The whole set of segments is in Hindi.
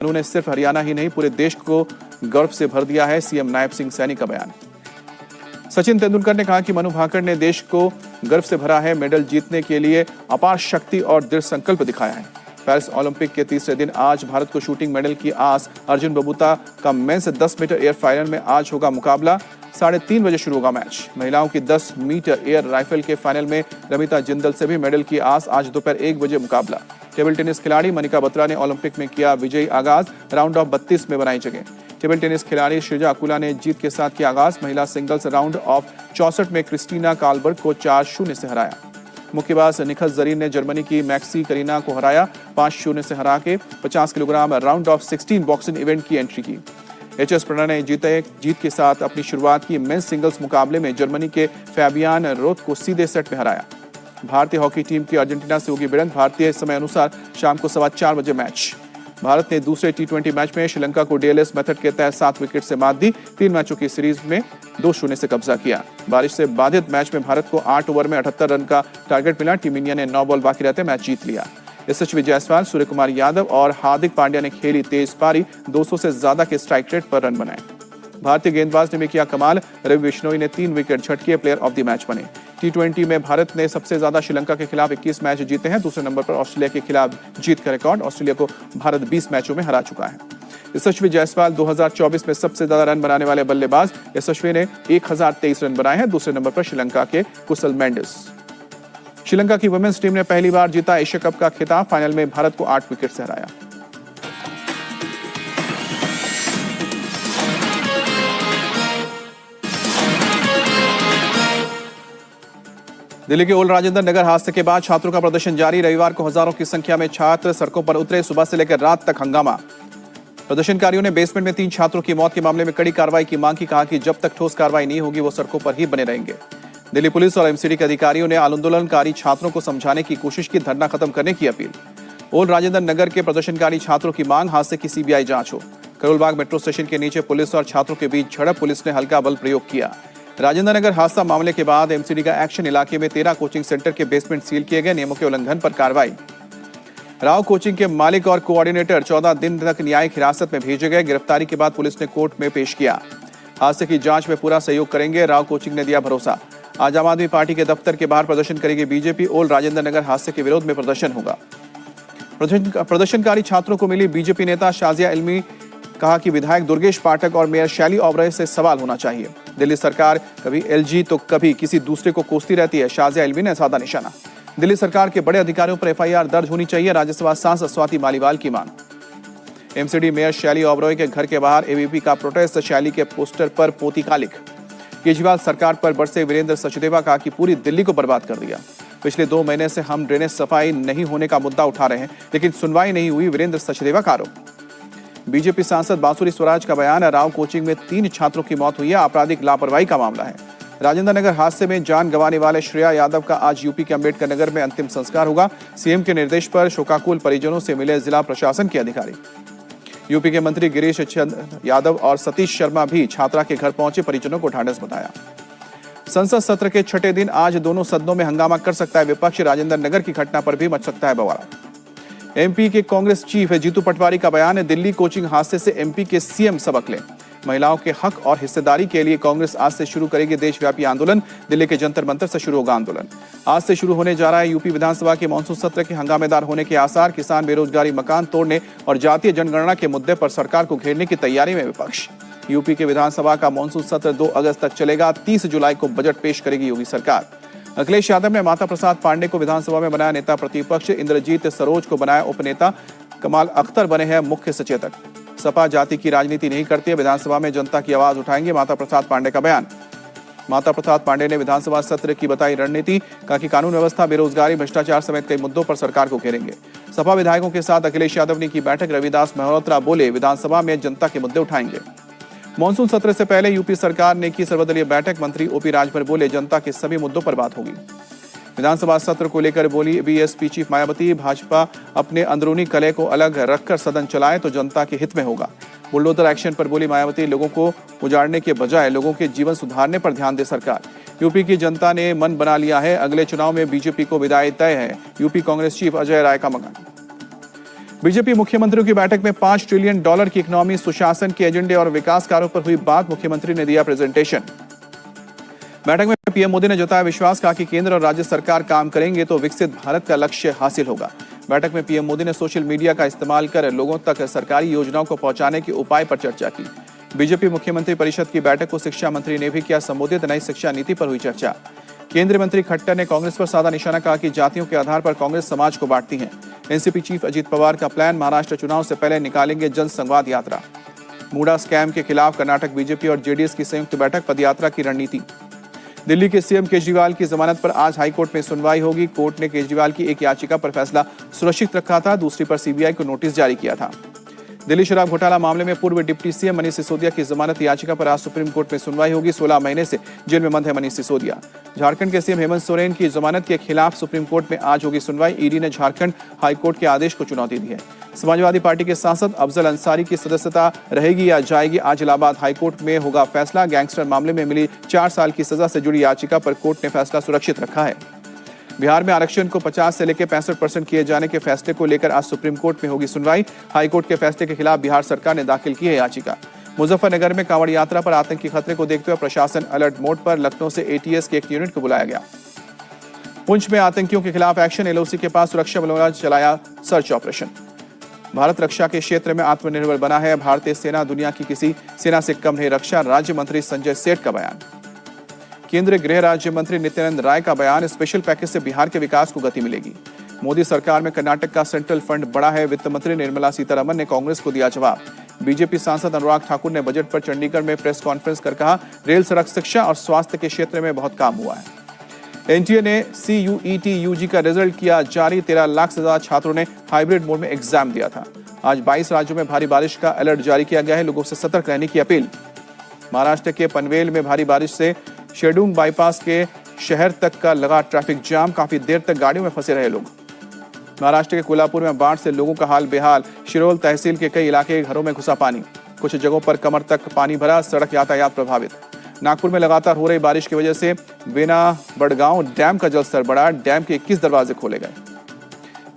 उन्होंने सिर्फ हरियाणा ही नहीं पूरे देश को गर्व से भर दिया है, सीएम नायब सिंह सैनी का बयान। सचिन तेंदुलकर ने कहा कि मनु भाकर ने देश को गर्व से भरा है, मेडल जीतने के लिए अपार शक्ति और दृढ़ संकल्प दिखाया है। पेरिस ओलंपिक के तीसरे दिन आज भारत को शूटिंग मेडल की आस। अर्जुन बबूता का मेंस 10 मीटर एयर फाइनल में आज होगा मुकाबला। 3:30 बजे शुरू होगा मैच। महिलाओं की 10 मीटर एयर राइफल के फाइनल में रमिता जिंदल से भी मेडल की आस। आज दोपहर 1 बजे मुकाबला। टेबल टेनिस खिलाड़ी मनिका बत्रा ने ओलंपिक में किया विजयी आगाज। राउंड ऑफ 32 में बनाई जगह। टेबल टेनिस खिलाड़ी श्रीजा अकुला ने जीत के साथ किया आगाज। महिला सिंगल्स राउंड ऑफ 64 में क्रिस्टीना कालबर्ग को 4-0 से हराया। मुक्केबाज निखत जरीन ने जर्मनी की मैक्सी करीना को हराया। 5-0 से हरा के 50 kilogram round of 16 boxing event की एंट्री की। एचएस प्रणय ने जीत के साथ अपनी शुरुआत की। मेंस सिंगल्स मुकाबले में जर्मनी के फैबियान रोथ को सीधे सेट में हराया। भारतीय हॉकी टीम की अर्जेंटीना से होगी भिड़ंत। भारतीय समय अनुसार शाम को 4:15 बजे मैच। भारत ने दूसरे T20 मैच में श्रीलंका को डीएलएस मेथड के तहत 7 विकेट से मात दी। 3 मैचों की सीरीज में 2-0 से कब्जा किया। बारिश से बाधित मैच में भारत को 8 ओवर में 78 रन का टारगेट मिला। टीम इंडिया ने 9 बॉल बाकी रहते मैच जीत लिया। यशस्वी जायसवाल, सूर्यकुमार यादव और हार्दिक पांड्या ने खेली तेज पारी। 200 से ज्यादा के स्ट्राइक रेट पर रन बनाए। भारतीय गेंदबाज ने भी किया कमाल। रवि बिश्नोई ने 3 विकेट झटके, प्लेयर ऑफ द मैच बने। T20 में भारत ने सबसे ज्यादा श्रीलंका के खिलाफ 21 मैच जीते हैं। दूसरे नंबर पर ऑस्ट्रेलिया के खिलाफ जीत का रिकॉर्ड। ऑस्ट्रेलिया को भारत 20 मैचों में हरा चुका है। यशस्वी जायसवाल 2024 में सबसे ज्यादा रन बनाने वाले बल्लेबाज। यशस्वी ने 1023 रन बनाए हैं। दूसरे नंबर पर श्रीलंका के कुशल मेंडिस। श्रीलंका की वुमेन्स टीम ने पहली बार जीता एशिया कप का खिताब। फाइनल में भारत को 8 विकेट से हराया। दिल्ली के ओल्ड राजेंद्र नगर हादसे के बाद छात्रों का प्रदर्शन जारी। रविवार को हजारों की संख्या में छात्र सड़कों पर उतरे। सुबह से लेकर रात तक हंगामा। प्रदर्शनकारियों ने बेसमेंट में 3 छात्रों की मौत के मामले में कड़ी कार्रवाई की मांग की। कहा कि जब तक ठोस कार्रवाई नहीं होगी वो सड़कों पर ही बने रहेंगे। दिल्ली पुलिस और एमसीडी के अधिकारियों ने आंदोलनकारी छात्रों को समझाने की कोशिश की। धरना खत्म करने की अपील। ओल्ड राजेंद्र नगर के प्रदर्शनकारी छात्रों की मांग, हादसे की सीबीआई जांच हो। करोलबाग मेट्रो स्टेशन के नीचे पुलिस और छात्रों के बीच झड़प। पुलिस ने हल्का बल प्रयोग किया। राजेंद्र नगर हादसा मामले के बाद एमसीडी का एक्शन। इलाके में 13 कोचिंग सेंटर के बेसमेंट सील किए गए। नियमों के उल्लंघन पर कार्रवाई। राव कोचिंग के मालिक और कोऑर्डिनेटर 14 दिन तक न्यायिक हिरासत में भेजे गए। गिरफ्तारी के बाद पुलिस ने कोर्ट में पेश किया। हादसे की जांच में पूरा सहयोग करेंगे, राव कोचिंग ने दिया भरोसा। आज आम आदमी पार्टी के दफ्तर के बाहर प्रदर्शन करेगी बीजेपी। ओल्ड राजेंद्र नगर हादसे के विरोध में प्रदर्शन होगा। प्रदर्शनकारी छात्रों को मिली बीजेपी नेता शाजिया इल्मी। कहा कि विधायक दुर्गेश पाठक और मेयर शैली ओबरॉय से सवाल होना चाहिए। दिल्ली सरकार कभी एलजी तो कभी किसी दूसरे को कोसती रहती है। शाजिया इल्मी ने साधा निशाना। दिल्ली सरकार के बड़े अधिकारियों पर एफआईआर दर्ज होनी चाहिए। राज्यसभा सांसद स्वाति मालीवाल की मांग। एमसीडी मेयर शैली ओबरॉय के घर के बाहर एबीपी का प्रोटेस्ट। शैली के पोस्टर पर पोती का लिख। केजरीवाल सरकार पर बरसे वीरेंद्र सचदेवा। कहा कि पूरी दिल्ली को बर्बाद कर दिया। पिछले 2 महीने से हम ड्रेनेज सफाई नहीं होने का मुद्दा उठा रहे हैं, लेकिन सुनवाई नहीं हुई। वीरेंद्र सचदेवा का आरोप। बीजेपी सांसद बांसुरी स्वराज का बयान। राव कोचिंग में 3 छात्रों की मौत हुई है। आपराधिक लापरवाही का मामला है। राजेंद्र नगर हादसे में जान गंवाने वाले श्रेया यादव का आज यूपी के अंबेडकर नगर में अंतिम संस्कार होगा। सीएम के निर्देश पर शोकाकुल परिजनों से मिले जिला प्रशासन के अधिकारी। यूपी के मंत्री गिरीश चंद्र यादव और सतीश शर्मा भी छात्रा के घर पहुंचे। परिजनों को ढांढस बताया। संसद सत्र के 6ठे दिन आज दोनों सदनों में हंगामा कर सकता है विपक्ष। राजेंद्र नगर की घटना पर भी मच सकता है बवाल। एमपी के कांग्रेस चीफ जीतू पटवारी का बयान है। दिल्ली कोचिंग हादसे से एमपी के सीएम सबक लें। महिलाओं के हक और हिस्सेदारी के लिए कांग्रेस आज से शुरू करेगी देशव्यापी आंदोलन। दिल्ली के जंतर मंतर से शुरू होगा आंदोलन। आज से शुरू होने जा रहा है यूपी विधानसभा के मानसून सत्र के हंगामेदार होने के आसार। किसान बेरोजगारी, मकान तोड़ने और जातीय जनगणना के मुद्दे पर सरकार को घेरने की तैयारी में विपक्ष। यूपी के विधानसभा का मानसून सत्र 2 अगस्त तक चलेगा। 30 जुलाई को बजट पेश करेगी योगी सरकार। अखिलेश यादव ने माता प्रसाद पांडे को विधानसभा में बनाया नेता प्रतिपक्ष। इंद्रजीत सरोज को बनाया उपनेता। कमाल अख्तर बने हैं मुख्य सचेतक। सपा जाति की राजनीति नहीं करती है, विधानसभा में जनता की आवाज उठाएंगे। माता प्रसाद पांडे का बयान। माता प्रसाद पांडे ने विधानसभा सत्र की बताई रणनीति। कहा कि कानून व्यवस्था, बेरोजगारी, भ्रष्टाचार समेत कई मुद्दों पर सरकार को घेरेंगे। सपा विधायकों के साथ अखिलेश यादव ने की बैठक। रविदास मल्होत्रा बोले विधानसभा में जनता के मुद्दे उठाएंगे। मानसून सत्र से पहले यूपी सरकार ने की सर्वदलीय बैठक। मंत्री ओपी राजभर बोले जनता के सभी मुद्दों पर बात होगी। विधानसभा सत्र को लेकर बोली बीएसपी चीफ मायावती। भाजपा अपने अंदरूनी कलह को अलग रखकर सदन चलाए तो जनता के हित में होगा। बुलडोजर एक्शन पर बोली मायावती। लोगों को उजाड़ने के बजाय लोगों के जीवन सुधारने पर ध्यान दे सरकार। यूपी की जनता ने मन बना लिया है। अगले चुनाव में बीजेपी को विदाई तय है। यूपी कांग्रेस चीफ अजय राय का बयान। बीजेपी मुख्यमंत्रियों की बैठक में $5 ट्रिलियन की इकोनॉमी, सुशासन के एजेंडे और विकास कार्यों पर हुई बात। मुख्यमंत्री ने दिया प्रेजेंटेशन। बैठक में पीएम मोदी ने जताया विश्वास, कहा कि केंद्र और राज्य सरकार काम करेंगे तो विकसित भारत का लक्ष्य हासिल होगा। बैठक में पीएम मोदी ने सोशल मीडिया का इस्तेमाल कर लोगों तक सरकारी योजनाओं को पहुंचाने के उपाय पर चर्चा की। बीजेपी मुख्यमंत्री परिषद की बैठक को शिक्षा मंत्री ने भी किया संबोधित। नई शिक्षा नीति पर हुई चर्चा। केंद्रीय मंत्री खट्टर ने कांग्रेस पर साधा निशाना, कहा कि जातियों के आधार पर कांग्रेस समाज को बांटती है। एनसीपी चीफ अजीत पवार का प्लान, महाराष्ट्र चुनाव से पहले निकालेंगे जन संवाद यात्रा। मूडा स्कैम के खिलाफ कर्नाटक बीजेपी और जेडीएस की संयुक्त बैठक, पदयात्रा की रणनीति। दिल्ली के सीएम केजरीवाल की जमानत पर आज हाईकोर्ट में सुनवाई होगी। कोर्ट ने केजरीवाल की एक याचिका पर फैसला सुरक्षित रखा था, दूसरी पर सीबीआई को नोटिस जारी किया था। दिल्ली शराब घोटाला मामले में पूर्व डिप्टी सीएम मनीष सिसोदिया की जमानत याचिका पर आज सुप्रीम कोर्ट में सुनवाई होगी। 16 महीने से जेल में बंद है मनीष सिसोदिया। झारखंड के सीएम हेमंत सोरेन की जमानत के खिलाफ सुप्रीम कोर्ट में आज होगी सुनवाई। ईडी ने झारखंड हाईकोर्ट के आदेश को चुनौती दी है। समाजवादी पार्टी के सांसद अफजल अंसारी की सदस्यता रहेगी या जाएगी, आज इलाहाबाद हाईकोर्ट में होगा फैसला। गैंगस्टर मामले में मिली 4 साल की सजा से जुड़ी याचिका पर कोर्ट ने फैसला सुरक्षित रखा है। बिहार में आरक्षण को 50 से लेकर 65% किए जाने के फैसले को लेकर आज सुप्रीम कोर्ट में होगी सुनवाई। हाईकोर्ट के फैसले के खिलाफ बिहार सरकार ने दाखिल की है याचिका। मुजफ्फरनगर में कांवड़ यात्रा पर आतंकी खतरे को देखते हुए प्रशासन अलर्ट मोड पर। लखनऊ से एटीएस के एक यूनिट को बुलाया गया। पुंछ में आतंकियों के खिलाफ एक्शन, एलओसी के पास सुरक्षा बलों ने चलाया सर्च ऑपरेशन। भारत रक्षा के क्षेत्र में आत्मनिर्भर बना है। भारतीय सेना दुनिया की किसी सेना से कम नहीं, रक्षा राज्य मंत्री संजय सेठ का बयान। केंद्रीय गृह राज्य मंत्री नित्यानंद राय का बयान, स्पेशल पैकेज से बिहार के विकास को गति मिलेगी। मोदी सरकार में कर्नाटक का सेंट्रल फंड बढ़ा है। वित्त मंत्री निर्मला सीतारमण ने कांग्रेस को दिया जवाब। बीजेपी सांसद अनुराग ठाकुर ने बजट पर चंडीगढ़ में प्रेस कॉन्फ्रेंस कर कहा, रेल, सड़क, शिक्षा और स्वास्थ्य के क्षेत्र में बहुत काम हुआ है। एनटीए ने सीयूईटी यूजी का रिजल्ट किया जारी। 13 लाख से ज्यादा छात्रों ने हाइब्रिड मोड में एग्जाम दिया था। आज 22 राज्यों में भारी बारिश का अलर्ट जारी किया गया है। लोगों से सतर्क रहने की अपील। महाराष्ट्र के पनवेल में भारी बारिश से शेडूंग बाईपास के शहर तक का लगा ट्रैफिक जाम। काफी देर तक गाड़ियों में फंसे रहे लोग। महाराष्ट्र के कोल्हापुर में बाढ़ से लोगों का हाल बेहाल। शिरोल तहसील के कई इलाके घरों में घुसा पानी। कुछ जगहों पर कमर तक पानी भरा। सड़क यातायात प्रभावित। नागपुर में लगातार हो रही बारिश की वजह से वेना बड़गांव डैम का जलस्तर बढ़ा। डैम के 21 दरवाजे खोले गए।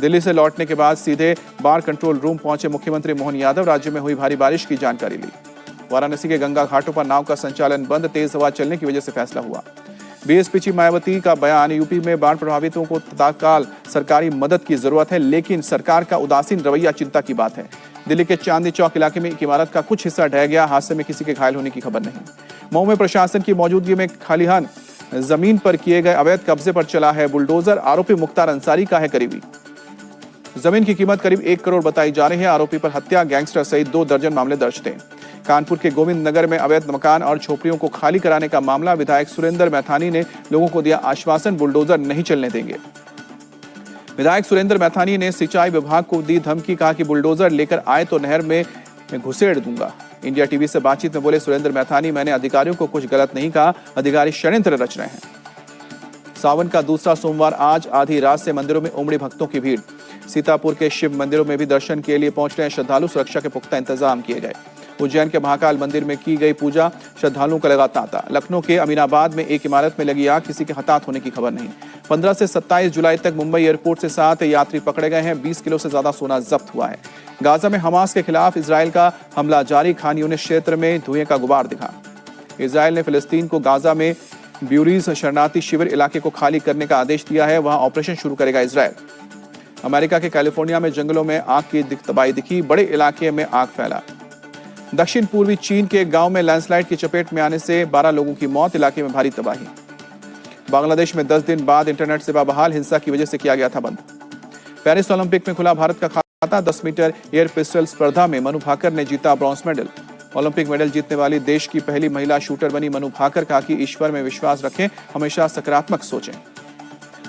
दिल्ली से लौटने के बाद सीधे बाढ़ कंट्रोल रूम पहुंचे मुख्यमंत्री मोहन यादव। राज्य में हुई भारी बारिश की जानकारी ली। वाराणसी के गंगा घाटों पर नाव का संचालन बंद। तेज हवा चलने की वजह से फैसला हुआ। बीएसपी चीफ मायावती का बयान, यूपी में बाढ़ प्रभावितों को तत्काल सरकारी मदद की जरूरत है, लेकिन सरकार का उदासीन रवैया चिंता की बात है। दिल्ली के चांदनी चौक इलाके में एक इमारत का कुछ हिस्सा ढह गया। हादसे में किसी के घायल होने की खबर नहीं। मऊ में प्रशासन की मौजूदगी में खालिहान जमीन पर किए गए अवैध कब्जे पर चला है बुलडोजर। आरोपी मुख्तार अंसारी का है करीबी। जमीन की कीमत करीब 1 करोड़ बताई जा रही है। आरोपी पर हत्या, गैंगस्टर सहित 2 दर्जन मामले दर्ज थे। कानपुर के गोविंद नगर में अवैध मकान और झोपड़ियों को खाली कराने का मामला। विधायक सुरेंद्र मैथानी ने लोगों को दिया आश्वासन, बुलडोजर नहीं चलने देंगे। विधायक सुरेंद्र मैथानी ने सिंचाई विभाग को दी धमकी, कहा कि बुलडोजर लेकर आए तो नहर में घुसेड़ दूंगा। इंडिया टीवी से बातचीत में बोले सुरेंद्र मैथानी, मैंने अधिकारियों को कुछ गलत नहीं कहा, अधिकारी षड्यंत्र रच रहे हैं। सावन का दूसरा सोमवार आज आधी रात से मंदिरों में उमड़ी भक्तों की भीड़। सीतापुर के शिव मंदिरों में भी दर्शन के लिए पहुंच रहे हैं श्रद्धालु। सुरक्षा के पुख्ता इंतजाम किए गए। उज्जैन के महाकाल मंदिर में की गई पूजा, श्रद्धालुओं का लगा तांता। लखनऊ के अमीनाबाद में एक इमारत में लगी आग, किसी के हताहत होने की खबर नहीं। 15 से 27 जुलाई तक मुंबई एयरपोर्ट से 7 यात्री पकड़े गए हैं। 20 किलो से ज्यादा सोना जब्त हुआ है। गाजा में हमास के खिलाफ इजराइल का हमला जारी। खान यूनिस क्षेत्र में धुएं का गुबार दिखा। इजराइल ने फिलिस्तीन को गाजा में ब्यूरीज शरणार्थी शिविर इलाके को खाली करने का आदेश दिया है। वहां ऑपरेशन शुरू करेगा इजराइल। अमेरिका के कैलिफोर्निया में जंगलों में आग की तबाही दिखी। बड़े इलाके में आग फैला। दक्षिण पूर्वी चीन के गांव में लैंडस्लाइड की चपेट में आने से 12 लोगों की मौत। इलाके में भारी तबाही। बांग्लादेश में 10 दिन बाद इंटरनेट सेवा बहाल। हिंसा की वजह से किया गया था बंद। पेरिस ओलंपिक में खुला भारत का खाता। 10 मीटर एयर पिस्टल स्पर्धा में मनु भाकर ने जीता ब्रॉन्ज मेडल। ओलंपिक मेडल जीतने वाली देश की पहली महिला शूटर बनी मनु भाकर। कहा कि ईश्वर में विश्वास रखें, हमेशा सकारात्मक सोचें।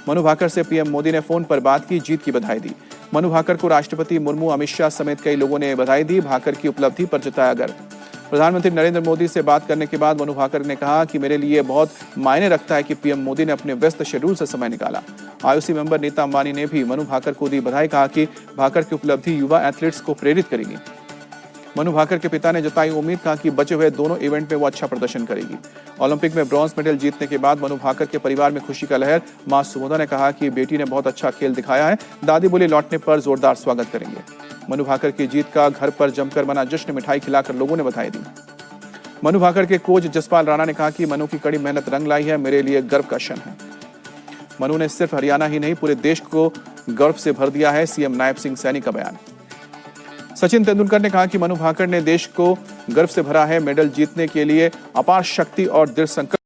मनु भाकर से पीएम मोदी ने फोन पर बात की, जीत की बधाई दी। मनु भाकर को राष्ट्रपति मुर्मू, अमित शाह समेत कई लोगों ने बधाई दी। भाकर की उपलब्धि पर जताया गर्व। प्रधानमंत्री नरेंद्र मोदी से बात करने के बाद मनु भाकर ने कहा कि मेरे लिए बहुत मायने रखता है कि पीएम मोदी ने अपने व्यस्त शेड्यूल से समय निकाला। आईओसी मेंबर नीता अंबानी ने भी मनु भाकर को दी बधाई। कहा कि भाकर की उपलब्धि युवा एथलीट्स को प्रेरित करेगी। मनु भाकर के पिता ने जताई उम्मीद, कहा कि बचे हुए दोनों इवेंट में वो अच्छा प्रदर्शन करेगी। ओलंपिक में ब्रॉन्ज मेडल जीतने के बाद मनु भाकर के परिवार में खुशी का लहर। मां सुमोदा ने कहा कि बेटी ने बहुत अच्छा खेल दिखाया है। दादी बोली लौटने पर जोरदार स्वागत करेंगे। मनु भाकर की जीत का घर पर जमकर मना जश्न, मिठाई खिलाकर लोगों ने बधाई दी। मनु भाकर के कोच जसपाल राणा ने कहा कि मनु की कड़ी मेहनत रंग लाई है, मेरे लिए गर्व का क्षण है। मनु ने सिर्फ हरियाणा ही नहीं पूरे देश को गर्व से भर दिया है, सीएम नायब सिंह सैनी का बयान। सचिन तेंदुलकर ने कहा कि मनु भाकर ने देश को गर्व से भरा है, मेडल जीतने के लिए अपार शक्ति और दृढ़ संकल्प